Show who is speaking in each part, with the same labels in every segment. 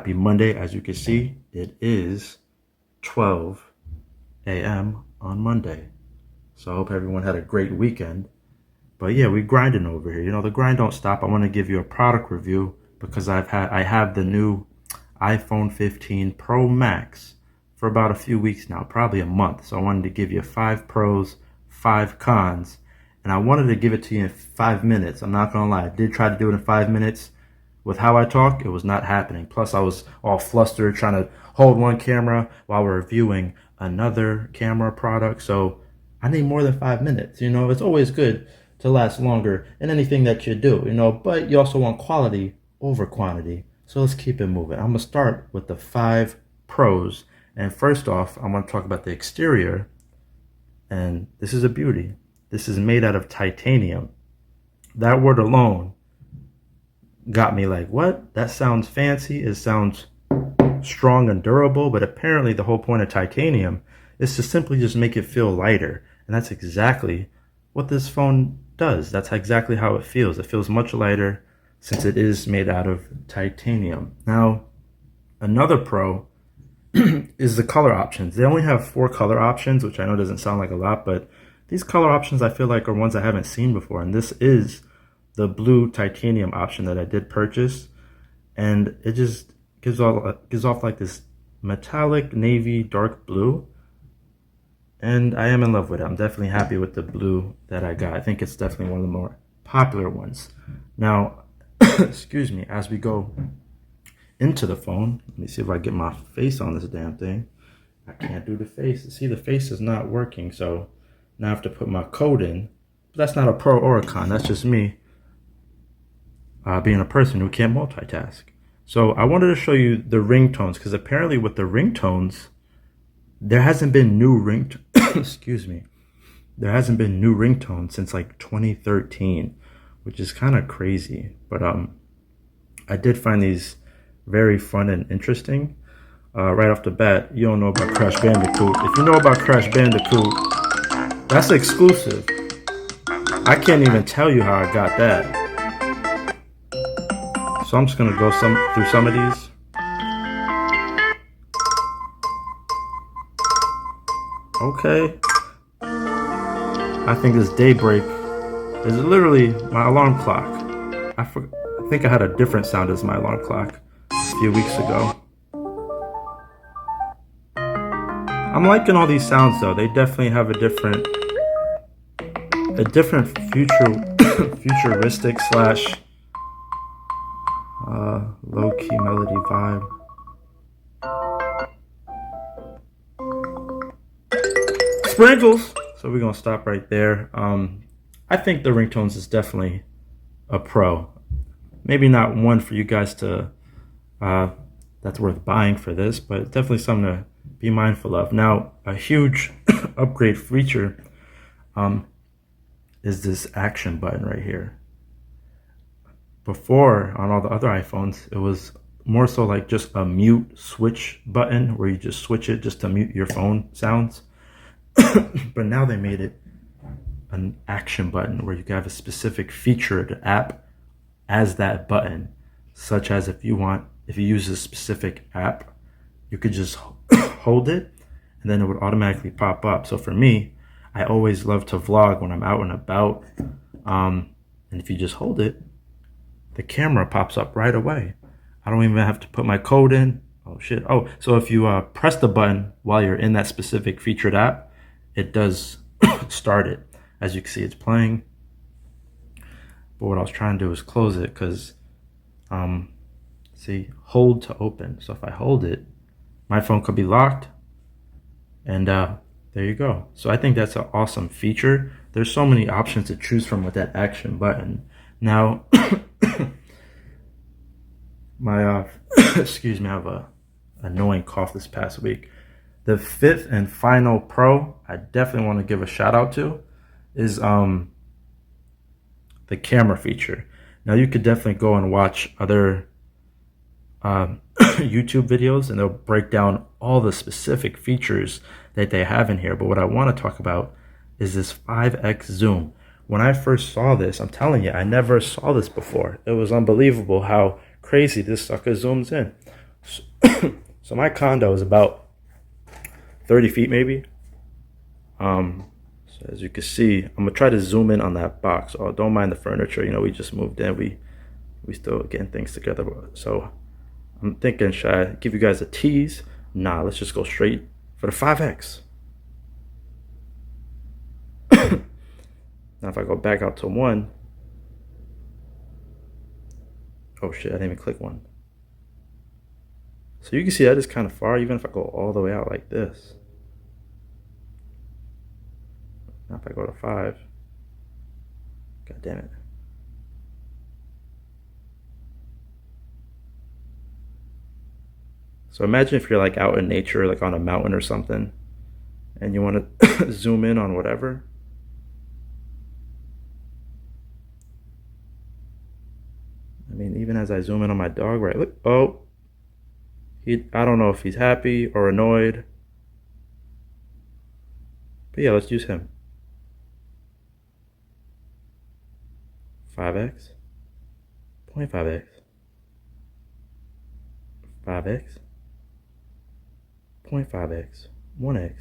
Speaker 1: Happy Monday. As you can see, it is 12 a.m. on Monday. So I hope everyone had a great weekend. But yeah, we grinding over here. You know, the grind don't stop. I want to give you a product review because I have the new iPhone 15 Pro Max for about a few weeks now, probably a month. So I wanted to give you 5 pros, 5 cons, and I wanted to give it to you in 5 minutes. I'm not gonna lie, I did try to do it in 5 minutes. With how I talk, it was not happening. Plus, I was all flustered trying to hold one camera while we're reviewing another camera product. So I need more than 5 minutes. You know, it's always good to last longer in anything that you do, you know, but you also want quality over quantity. So let's keep it moving. I'm going to start with the 5 pros. And first off, I'm going to talk about the exterior. And this is a beauty. This is made out of titanium. That word alone got me like, what? That sounds fancy. It sounds strong and durable, but apparently the whole point of titanium is to simply just make it feel lighter. And that's exactly what this phone does. That's exactly how it feels. It feels much lighter since it is made out of titanium. Now, another pro is the color options. They only have 4 color options, which I know doesn't sound like a lot, but these color options I feel like are ones I haven't seen before. And this is the blue titanium option that I did purchase, and it just gives off like this metallic navy dark blue, and I am in love with it. I'm definitely happy with the blue that I got. I think it's definitely one of the more popular ones. Now, excuse me, as we go into the phone, let me see if I get my face on this damn thing. I can't do the face. See, the face is not working, so now I have to put my code in. But that's not a pro or a con, that's just me being a person who can't multitask. So I wanted to show you the ringtones, because apparently with the ringtones, there hasn't been new excuse me. There hasn't been new ringtones since like 2013, which is kind of crazy. But I did find these very fun and interesting. Right off the bat, you don't know about Crash Bandicoot. If you know about Crash Bandicoot, that's exclusive. I can't even tell you how I got that. So I'm just gonna go through some of these. Okay. I think this Daybreak is literally my alarm clock. I think I had a different sound as my alarm clock a few weeks ago. I'm liking all these sounds though. They definitely have a different futuristic slash low-key melody vibe. Sprinkles! So we're gonna stop right there. I think the ringtones is definitely a pro. Maybe not one for you guys to that's worth buying for this, but definitely something to be mindful of. Now, a huge upgrade feature is this action button right here. Before, on all the other iPhones, it was more so like just a mute switch button where you just switch it just to mute your phone sounds. But now they made it an action button where you can have a specific featured app as that button, such as if you use a specific app, you could just hold it and then it would automatically pop up. So for me, I always love to vlog when I'm out and about, and if you just hold it, the camera pops up right away. I don't even have to put my code in. Oh shit. Oh, so if you press the button while you're in that specific featured app, it does start it. As you can see, it's playing. But what I was trying to do is close it because, see, hold to open. So if I hold it, my phone could be locked. And there you go. So I think that's an awesome feature. There's so many options to choose from with that action button. Now, my excuse me, I have a annoying cough this past week. The 5th and final pro I definitely want to give a shout out to is the camera feature. Now you could definitely go and watch other YouTube videos and they'll break down all the specific features that they have in here. But what I want to talk about is this 5x zoom. When I first saw this, I'm telling you, I never saw this before. It was unbelievable how crazy this sucker zooms in. So my condo is about 30 feet maybe. So as you can see, I'm gonna try to zoom in on that box. Oh, don't mind the furniture. We just moved in. We still getting things together. So I'm thinking, should I give you guys a tease? Nah, let's just go straight for the 5X. Now if I go back out to 1, oh shit, I didn't even click 1. So you can see that is kind of far, even if I go all the way out like this. Now if I go to 5, god damn it. So imagine if you're like out in nature, like on a mountain or something, and you want to zoom in on whatever. I mean, even as I zoom in on my dog, right? Look, oh, I don't know if he's happy or annoyed. But yeah, let's use him. 5X, 0.5X, 5X, 0.5X, 1X.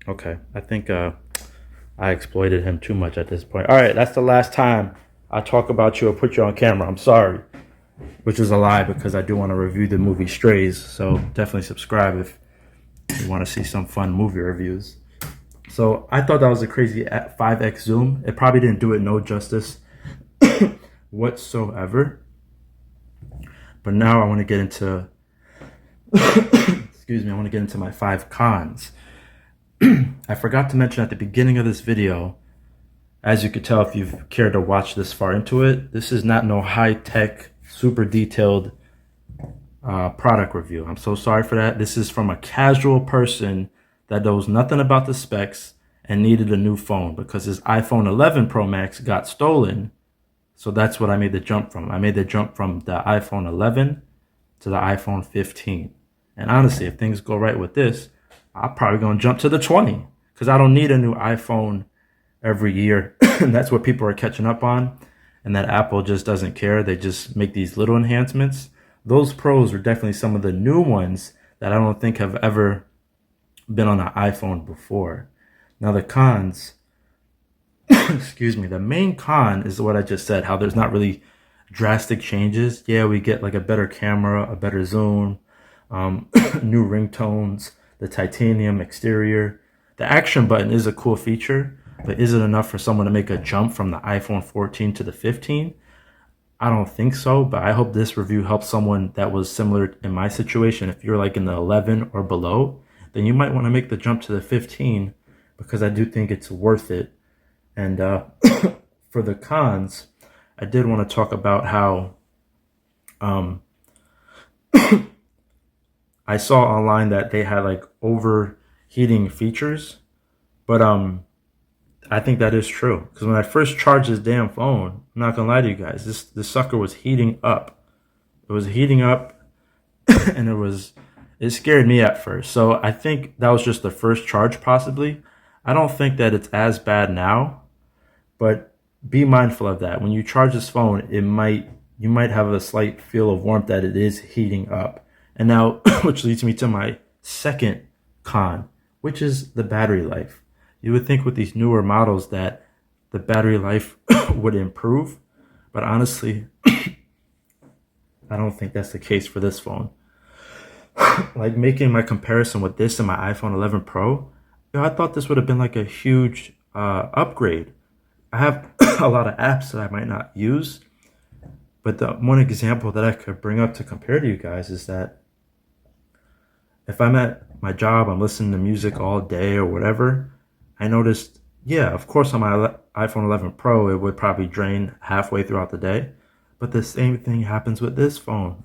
Speaker 1: Okay, I think I exploited him too much at this point. All right, that's the last time I talk about you or put you on camera. I'm sorry, which is a lie because I do want to review the movie Strays. So definitely subscribe if you want to see some fun movie reviews. So I thought that was a crazy 5X zoom. It probably didn't do it no justice whatsoever. But now I want to get into, excuse me, I want to get into my 5 cons. I forgot to mention at the beginning of this video, as you could tell if you've cared to watch this far into it, this is not no high-tech, super detailed product review. I'm so sorry for that. This is from a casual person that knows nothing about the specs and needed a new phone because his iPhone 11 Pro Max got stolen. So that's what I made the jump from. I made the jump from the iPhone 11 to the iPhone 15. And honestly, if things go right with this, I'm probably going to jump to the 20 because I don't need a new iPhone every year. And that's what people are catching up on. And that Apple just doesn't care. They just make these little enhancements. Those Pros are definitely some of the new ones that I don't think have ever been on an iPhone before. Now the cons, excuse me, the main con is what I just said, how there's not really drastic changes. Yeah, we get like a better camera, a better zoom, new ringtones, the titanium exterior. The action button is a cool feature, but is it enough for someone to make a jump from the iPhone 14 to the 15? I don't think so, but I hope this review helps someone that was similar in my situation. If you're like in the 11 or below, then you might want to make the jump to the 15 because I do think it's worth it. And for the cons, I did want to talk about how I saw online that they had like overheating features, but I think that is true because when I first charged this damn phone, I'm not gonna lie to you guys, this sucker was heating up. It was heating up, and it scared me at first. So I think that was just the first charge, possibly. I don't think that it's as bad now, but be mindful of that. When you charge this phone, you might have a slight feel of warmth that it is heating up. And now, which leads me to my second con, which is the battery life. You would think with these newer models that the battery life would improve, but honestly, I don't think that's the case for this phone. Like making my comparison with this and my iPhone 11 Pro, I thought this would have been like a huge upgrade. I have a lot of apps that I might not use, but the one example that I could bring up to compare to you guys is that if I'm at my job, I'm listening to music all day or whatever, I noticed, yeah, of course on my iPhone 11 Pro, it would probably drain halfway throughout the day. But the same thing happens with this phone.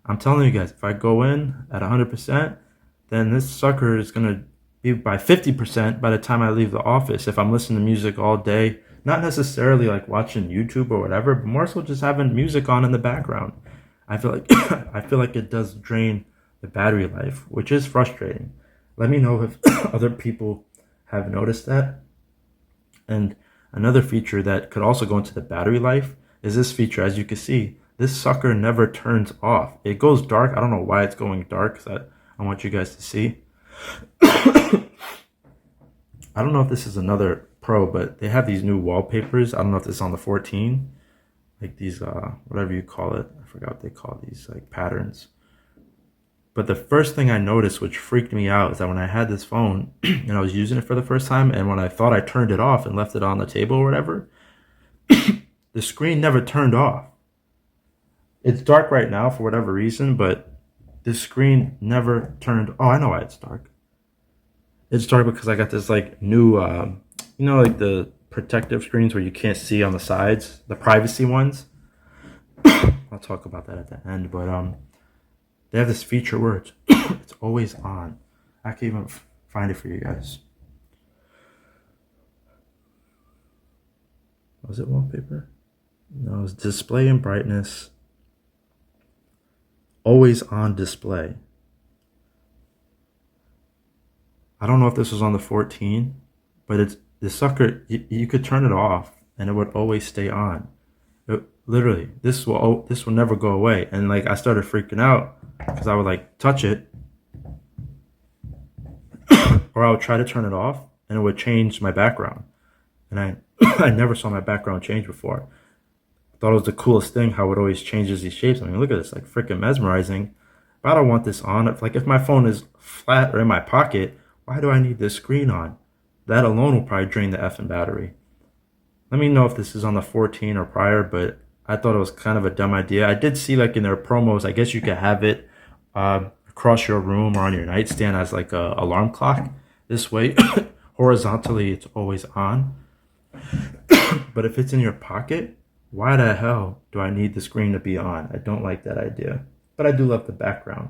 Speaker 1: I'm telling you guys, if I go in at 100%, then this sucker is going to be by 50% by the time I leave the office. If I'm listening to music all day, not necessarily like watching YouTube or whatever, but more so just having music on in the background. I feel like I feel like it does drain the battery life, which is frustrating. Let me know if other people have noticed that. And another feature that could also go into the battery life is this feature. As you can see, this sucker never turns off. It goes dark. I don't know why it's going dark, because I want you guys to see. I don't know if this is another Pro, but they have these new wallpapers. I don't know if this is on the 14. Like these, whatever you call it. I forgot what they call these, like patterns. But the first thing I noticed, which freaked me out, is that when I had this phone and I was using it for the first time, and when I thought I turned it off and left it on the table or whatever, the screen never turned off. It's dark right now for whatever reason, but the screen never turned. Oh, I know why it's dark. It's dark because I got this like new, like the protective screens where you can't see on the sides, the privacy ones. I'll talk about that at the end, but they have this feature where it's always on. I can't even find it for you guys. Was it wallpaper? No, it's display and brightness. Always on display. I don't know if this was on the 14, but it's the sucker. You could turn it off and it would always stay on. Literally, this will never go away. And like I started freaking out because I would like touch it, or I would try to turn it off and it would change my background. And I never saw my background change before. I thought it was the coolest thing how it always changes these shapes. I mean, look at this, like freaking mesmerizing. But I don't want this on. If my phone is flat or in my pocket, why do I need this screen on? That alone will probably drain the effing battery. Let me know if this is on the 14 or prior, but I thought it was kind of a dumb idea. I did see like in their promos, I guess you could have it across your room or on your nightstand as like a alarm clock. This way, horizontally, it's always on. But if it's in your pocket, why the hell do I need the screen to be on? I don't like that idea, but I do love the background.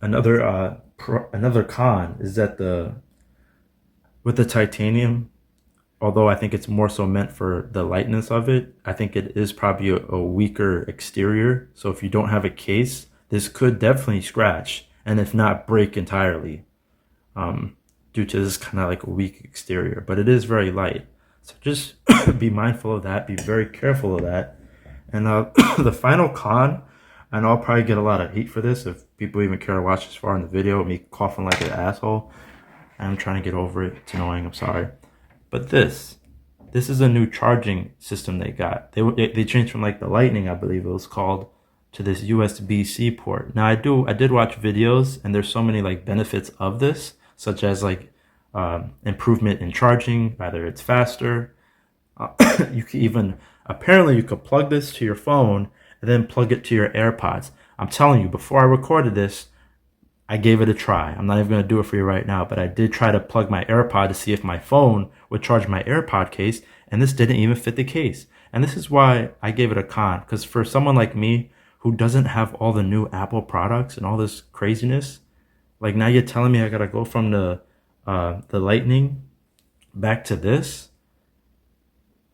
Speaker 1: Another con is that with the titanium, although I think it's more so meant for the lightness of it, I think it is probably a weaker exterior. So if you don't have a case, this could definitely scratch, and if not break entirely, due to this kind of like a weak exterior. But it is very light. So just be mindful of that. Be very careful of that. And the final con, and I'll probably get a lot of hate for this if people even care to watch this far in the video, me coughing like an asshole. I'm trying to get over it. It's annoying. I'm sorry. But this is a new charging system they got. They changed from like the Lightning, I believe it was called, to this USB-C port. Now I did watch videos, and there's so many like benefits of this, such as like improvement in charging, either it's faster. You can even, apparently you could plug this to your phone and then plug it to your AirPods. I'm telling you, before I recorded this, I gave it a try. I'm not even going to do it for you right now, but I did try to plug my AirPod to see if my phone would charge my AirPod case, and this didn't even fit the case. And this is why I gave it a con, because for someone like me who doesn't have all the new Apple products and all this craziness, like now you're telling me I got to go from the Lightning back to this?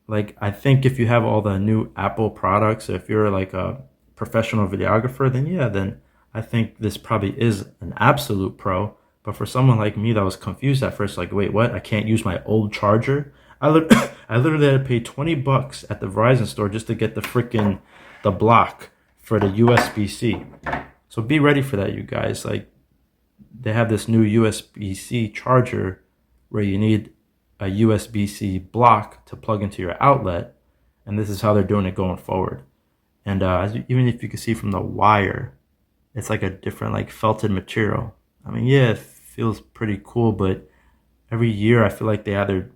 Speaker 1: Like, I think if you have all the new Apple products, if you're like a professional videographer, then I think this probably is an absolute pro. But for someone like me that was confused at first, like, wait, what? I can't use my old charger? I literally had to pay $20 at the Verizon store just to get the block for the USB-C. So be ready for that, you guys. Like, they have this new USB-C charger where you need a USB-C block to plug into your outlet. And this is how they're doing it going forward. And even if you can see from the wire, it's like a different like felted material. I mean, yeah, it feels pretty cool, but every year I feel like they either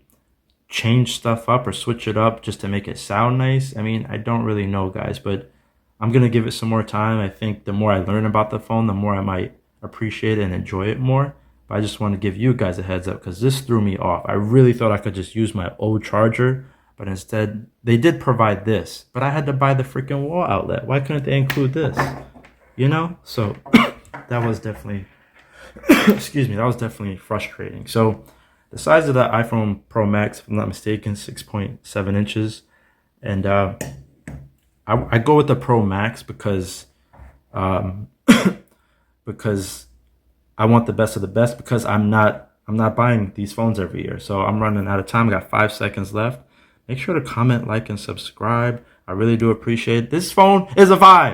Speaker 1: change stuff up or switch it up just to make it sound nice. I mean, I don't really know, guys, but I'm going to give it some more time. I think the more I learn about the phone, the more I might appreciate it and enjoy it more. But I just want to give you guys a heads up because this threw me off. I really thought I could just use my old charger, but instead they did provide this, but I had to buy the freaking wall outlet. Why couldn't they include this? You know? So that was definitely, excuse me, that was definitely frustrating. So the size of the iPhone Pro Max, if I'm not mistaken, 6.7 inches. And I go with the Pro Max because because I want the best of the best, because I'm not buying these phones every year. So I'm running out of time. I got 5 seconds left. Make sure to comment, like, and subscribe. I really do appreciate it. This phone is a 5.